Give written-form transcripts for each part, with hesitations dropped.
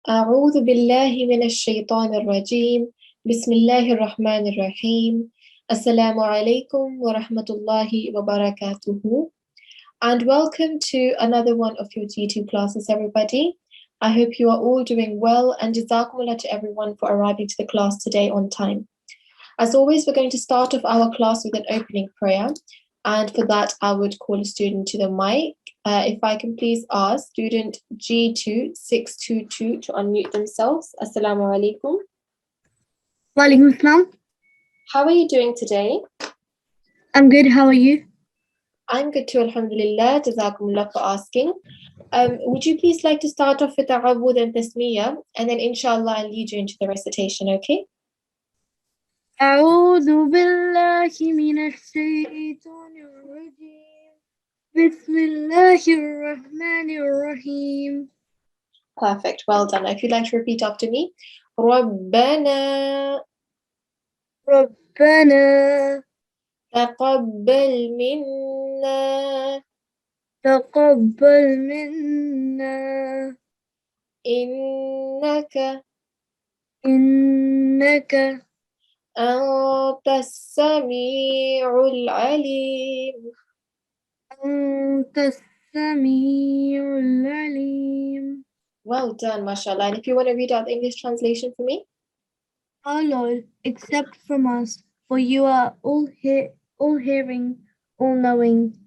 أعوذ بالله من الشيطان الرجيم بسم الله الرحمن الرحيم Assalamu alaikum wa rahmatullahi wa barakatuhu, and welcome to another one of your G2 classes, everybody. I hope you are all doing well, and jazakumullah to everyone for arriving to the class today on time. As always, we're going to start off our class with an opening prayer, and for that I would call a student to the mic. If I can please ask student G2 622 to unmute themselves. Assalamu alaikum. Walaikum assalam. How are you doing today? I'm good. How are you? I'm good too, alhamdulillah. Jazakumullah for asking. Would you please like to start off with Ta'awudh and Tasmiyah, and then inshallah I'll lead you into the recitation, okay? أعوذ بالله من الشيطان الرجيم بسم الله الرحمن الرحيم. Perfect. Well done. If you'd like to repeat after me. ربنا ربنا تقبل منا تقبل منا إنك إنك أنت السميع العليم. أنت السميع العليم. Well done, mashallah. And if you want to read out the English translation for me. O Lord, accept from us, for you are all hearing, all knowing.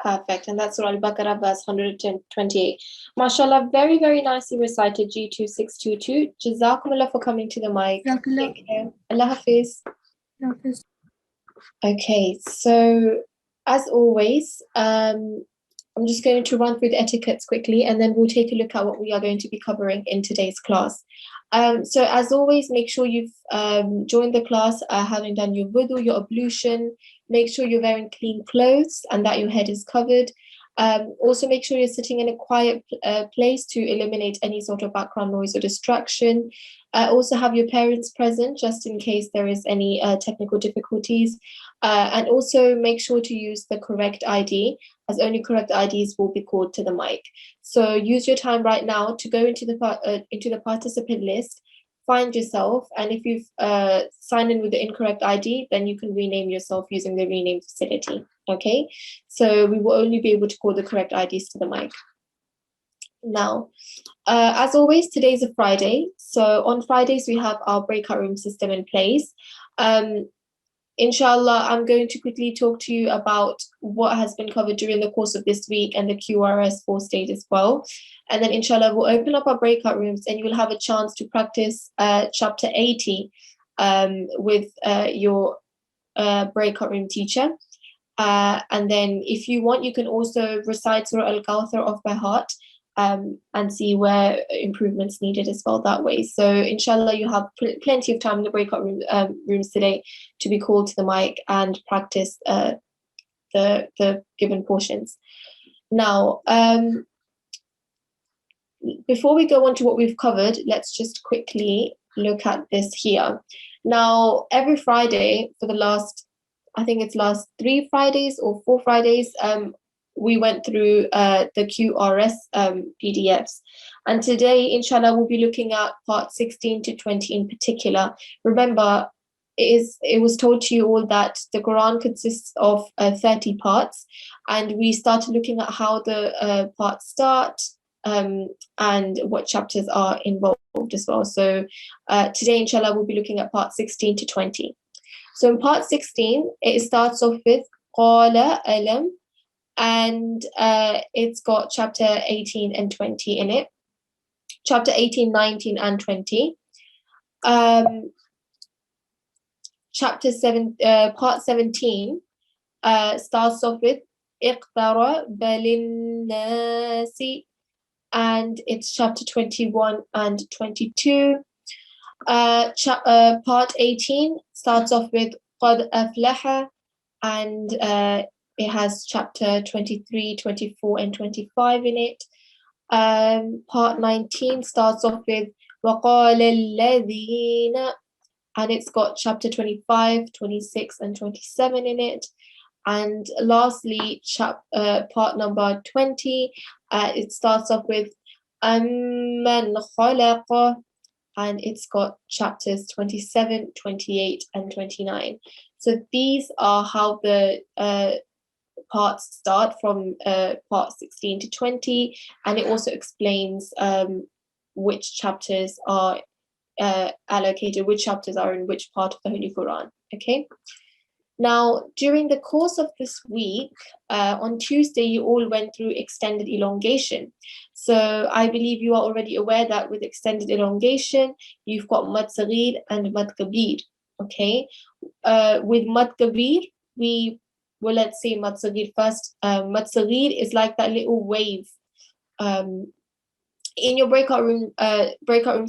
Perfect. And that's Surah Al-Baqarah, verse 128. Mashallah, very, very nicely recited, G2622. Jazakumullah for coming to the mic. Jazakallah. Take care. Allah Hafiz. Hafiz. Okay, so as always, I'm just going to run through the etiquettes quickly, and then we'll take a look at what we are going to be covering in today's class. So as always, make sure you've joined the class having done your wudu, your ablution. Make sure you're wearing clean clothes and that your head is covered. Also make sure you're sitting in a quiet place to eliminate any sort of background noise or distraction. Also have your parents present just in case there is any technical difficulties. And also make sure to use the correct ID, as only correct IDs will be called to the mic. So use your time right now to go into the participant list, find yourself, and if you've signed in with the incorrect ID, then you can rename yourself using the rename facility. Okay, so we will only be able to call the correct IDs to the mic. Now, as always, today's a Friday. So on Fridays, we have our breakout room system in place. Inshallah, I'm going to quickly talk to you about what has been covered during the course of this week and the QRS 4 stage as well. And then inshallah, we'll open up our breakout rooms and you will have a chance to practice chapter 80 with your breakout room teacher. And then if you want, you can also recite Surah Al-Kawthar off by heart and see where improvements needed as well that way. So inshallah, you have plenty of time in the breakout rooms today to be called to the mic and practice the given portions. Now, before we go on to what we've covered, let's just quickly look at this here. Now, every Friday for the last 3 Fridays or 4 Fridays, we went through the QRS PDFs. And today, inshallah, we'll be looking at part 16 to 20 in particular. Remember, it was told to you all that the Quran consists of 30 parts, and we started looking at how the parts start and what chapters are involved as well. So today, inshallah, we'll be looking at part 16 to 20. So in part 16, it starts off with Qala Alam, and it's got chapter 18 and 20 in it. Chapter 18, 19, and 20. Part 17 starts off with Iqtara Balin-Nasi, and it's chapter 21 and 22. Part 18 starts off with Qad Aflaha, and it has chapter 23, 24, and 25 in it. Part 19 starts off with وَقَالَ الَّذِينَ, and it's got chapter 25, 26, and 27 in it. And lastly, part number 20, it starts off with أَمَّنْ خَلَقَ, and it's got chapters 27, 28, and 29. So these are how the parts start from part 16 to 20, and it also explains which chapters are allocated, which chapters are in which part of the Holy Quran. Okay. Now, during the course of this week, on Tuesday, you all went through extended elongation. So I believe you are already aware that with extended elongation, you've got Mad Saghir and Mad Kabir. Okay. With Mad Kabir, let's say Mad Saghir first. Mad Saghir is like that little wave. In your breakout rooms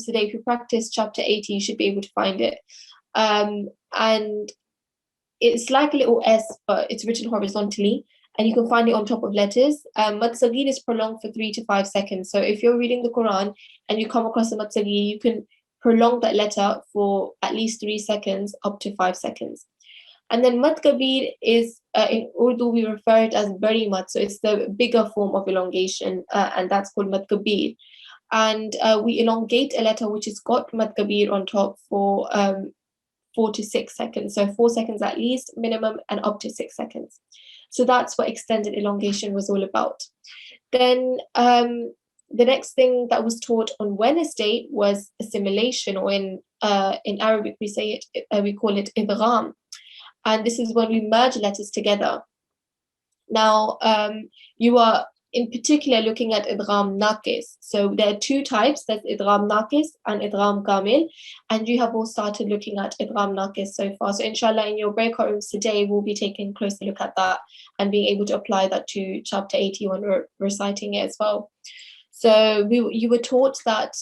today, if you practice chapter 80, you should be able to find it. And it's like a little S, but it's written horizontally, and you can find it on top of letters. Mad Saghir is prolonged for 3 to 5 seconds. So if you're reading the Quran and you come across a Mad Saghir, you can prolong that letter for at least 3 seconds up to 5 seconds. And then Mad Kabir is, in Urdu, we refer it as Bari Mad. So it's the bigger form of elongation, and that's called Mad Kabir. And we elongate a letter which has got Mad Kabir on top for 4 to 6 seconds. So 4 seconds at least minimum, and up to 6 seconds. So that's what extended elongation was all about. Then the next thing that was taught on Wednesday was assimilation, or in Arabic we call it idgham. And this is when we merge letters together. Now, you are in particular looking at idgham naqis. So there are 2 types, there's idgham naqis and idgham kamil, and you have all started looking at idgham naqis so far. So inshallah, in your breakout rooms today, we'll be taking a closer look at that and being able to apply that to chapter 80 when we're reciting it as well. So you were taught that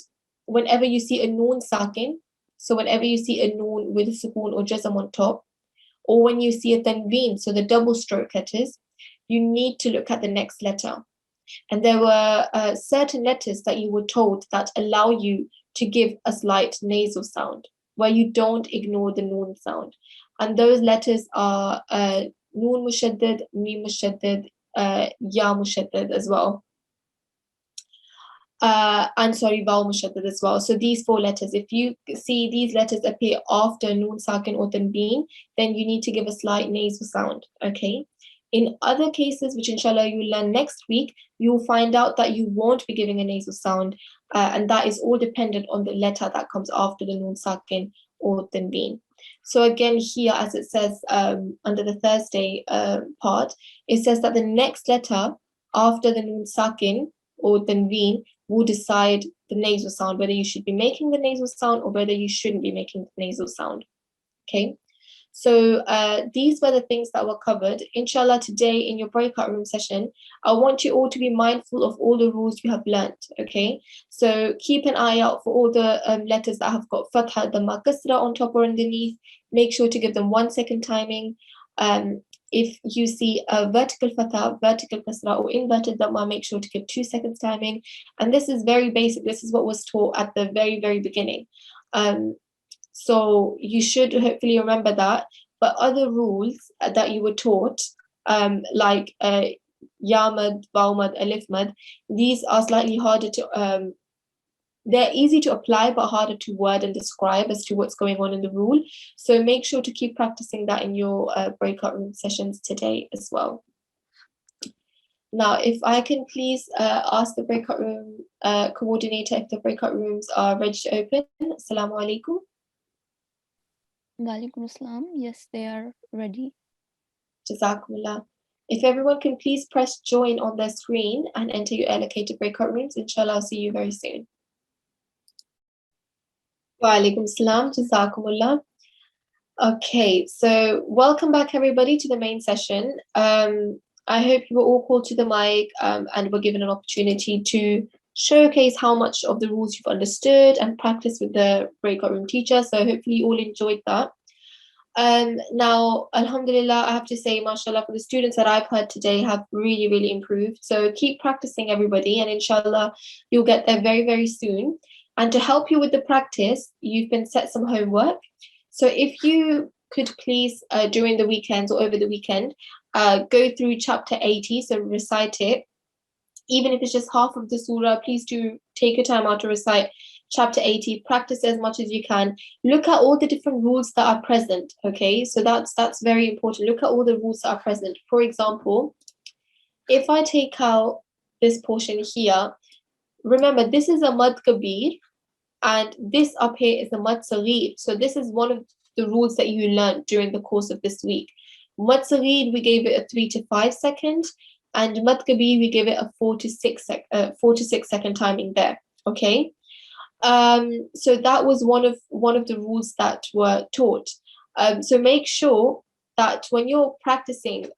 whenever you see a noon sakin, so whenever you see a noon with a sukoon or jazm on top, or when you see a tanween, so the double stroke letters, you need to look at the next letter. And there were certain letters that you were told that allow you to give a slight nasal sound, where you don't ignore the noon sound. And those letters are noon mushaddad, mim mushaddad, ya mushaddad as well. And sorry, vowel mushaddad as well. So these 4 letters, if you see these letters appear after noon sakin or tanween, then you need to give a slight nasal sound. Okay. In other cases, which inshallah you'll learn next week, you'll find out that you won't be giving a nasal sound, and that is all dependent on the letter that comes after the noon sakin or tanween. So again, here, as it says under the Thursday part, it says that the next letter after the noon sakin or tanween will decide the nasal sound, whether you should be making the nasal sound or whether you shouldn't be making the nasal sound. Okay. So these were the things that were covered. Inshallah, today in your breakout room session, I want you all to be mindful of all the rules you have learnt. Okay, so keep an eye out for all the letters that have got fatha, dhamma, kasra on top or underneath. Make sure to give them 1 second timing. If you see a vertical fatha, vertical kasra, or inverted dhamma, make sure to give 2 seconds timing. And this is very basic. This is what was taught at the very, very beginning. So you should hopefully remember that. But other rules that you were taught, like Yamad, Baumad, Alifmad, these are slightly harder to, they're easy to apply, but harder to word and describe as to what's going on in the rule. So make sure to keep practicing that in your breakout room sessions today as well. Now, if I can please ask the breakout room coordinator if the breakout rooms are ready to open. Assalamu alaikum. Walaikum assalam. Yes, they are ready. Jazakumullah. If everyone can please press join on their screen and enter your allocated breakout rooms, inshallah, I'll see you very soon. Wa alaikum salam. Jazakumullah. Okay, so welcome back everybody to the main session. I hope you were all called to the mic and were given an opportunity to showcase how much of the rules you've understood and practice with the breakout room teacher. So hopefully you all enjoyed that. Now, alhamdulillah, I have to say, mashallah, for the students that I've heard today have really, really improved. So keep practicing, everybody, and inshallah, you'll get there very, very soon. And to help you with the practice, you've been set some homework. So if you could please, during the weekends or over the weekend, go through chapter 80, so recite it. Even if it's just half of the surah, please do take your time out to recite chapter 80. Practice as much as you can. Look at all the different rules that are present. Okay, so that's very important. Look at all the rules that are present. For example, if I take out this portion here, remember this is a mad kabir, and this up here is a mad saghir. So this is one of the rules that you learned during the course of this week. Mad saghir, we gave it a 3 to 5 second, and mad kabir, we gave it a 4 to 6 second timing there. Okay. So that was one of the rules that were taught. So make sure that when you're practicing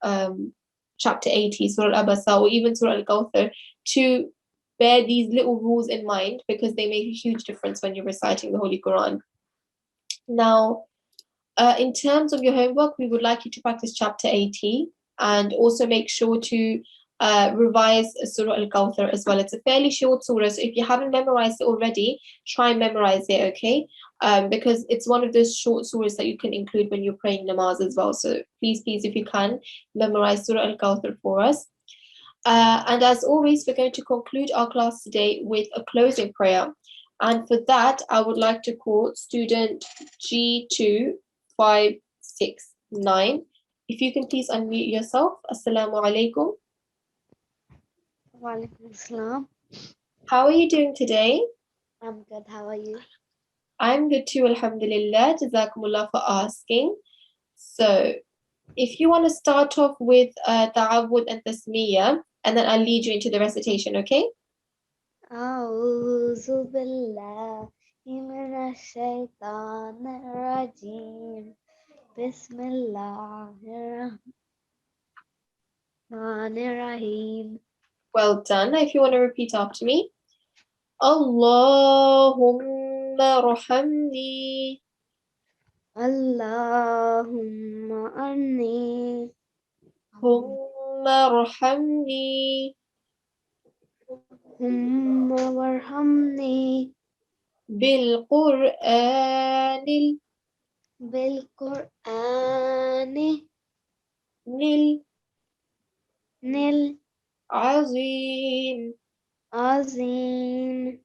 chapter 80, Surah Al-Abasa, or even Surah Al-Kawthar, to bear these little rules in mind, because they make a huge difference when you're reciting the Holy Quran. Now, in terms of your homework, we would like you to practice chapter 80, and also make sure to revise Surah Al-Kawthar as well. It's a fairly short surah, so if you haven't memorized it already, try and memorize it, okay? Because it's one of those short surahs that you can include when you're praying namaz as well. So please, if you can, memorize Surah Al-Kawthar for us. And as always, we're going to conclude our class today with a closing prayer. And for that, I would like to call student G2 569. If you can please unmute yourself. Assalamu alaikum. Walaikum Assalam. How are you doing today? I'm good. How are you? I'm good too, alhamdulillah. Jazakumullah for asking. So, if you want to start off with ta'awud and tasmiyah, and then I'll lead you into the recitation, okay? A'udhu billahi minash shaitanir rajim. Bismillahirrahmanirrahim. Well done. If you want to repeat after me. Allahumma rahamni. Allahumma anni. Humma rahamni. Humma warhamni. Bil-Qur'anil. Bil-Qur'ani. Nil. Azim. Azim.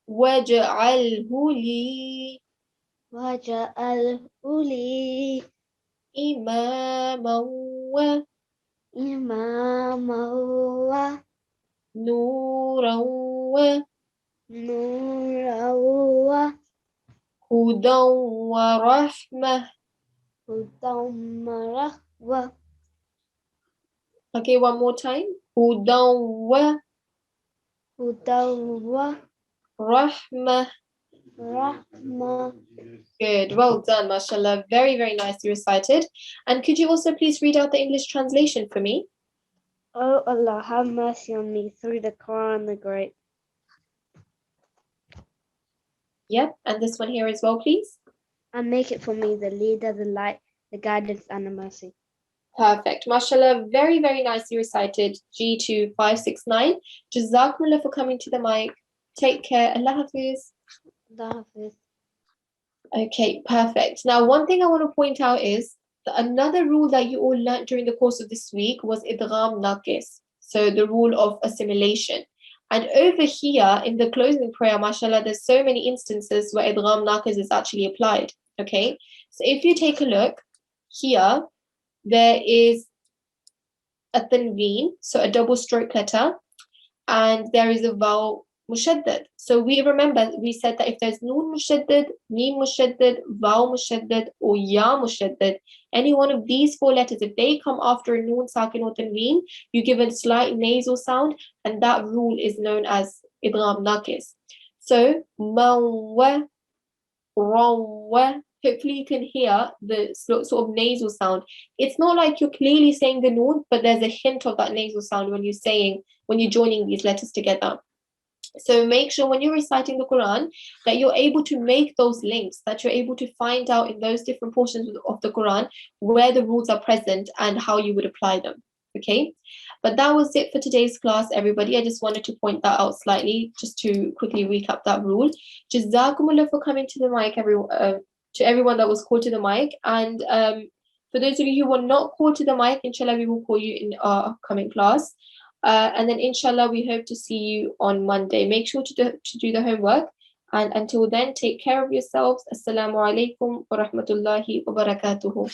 Waj'alhu li Waja'alhu li imaman wa imaman wa nuran wa nuran wa hudan wa rahmah. hudan wa rahmah. Okay, one more time. Hudan wa rahmah. Rahmah. Good, well done, mashallah. Very, very nicely recited. And could you also please read out the English translation for me? O Allah, have mercy on me through the Quran the Great. Yep, and this one here as well, please. And make it for me the leader, the light, the guidance, and the mercy. Perfect. Mashallah, very, very nicely recited. G2 569. Jazakumullah for coming to the mic. Take care. Allah Hafiz. Allah Hafiz. Okay, perfect. Now, one thing I want to point out is that another rule that you all learned during the course of this week was idgham naqis. So the rule of assimilation. And over here in the closing prayer, mashallah, there's so many instances where idgham naqis is actually applied. Okay, so if you take a look here, there is a tanween, so a double stroke letter, and there is a vowel mushaddad. So we said that if there's noon mushaddad, mim mushaddad, vowel mushaddad, or ya mushaddad, any one of these four letters, if they come after a noon sakin or tanween, you give a slight nasal sound, and that rule is known as idgham naqis. So mawa, rawa. Hopefully you can hear the sort of nasal sound. It's not like you're clearly saying the noon, but there's a hint of that nasal sound when you're joining these letters together. So make sure when you're reciting the Quran that you're able to make those links, that you're able to find out in those different portions of the Quran where the rules are present and how you would apply them. Okay, but that was it for today's class, everybody. I just wanted to point that out slightly, just to quickly recap that rule. Jazakumullah for coming to the mic, to everyone that was called to the mic. And for those of you who were not called to the mic, inshallah, we will call you in our upcoming class. And then inshallah, we hope to see you on Monday. Make sure to do the homework. And until then, take care of yourselves. Assalamu alaikum wa rahmatullahi wa barakatuhu.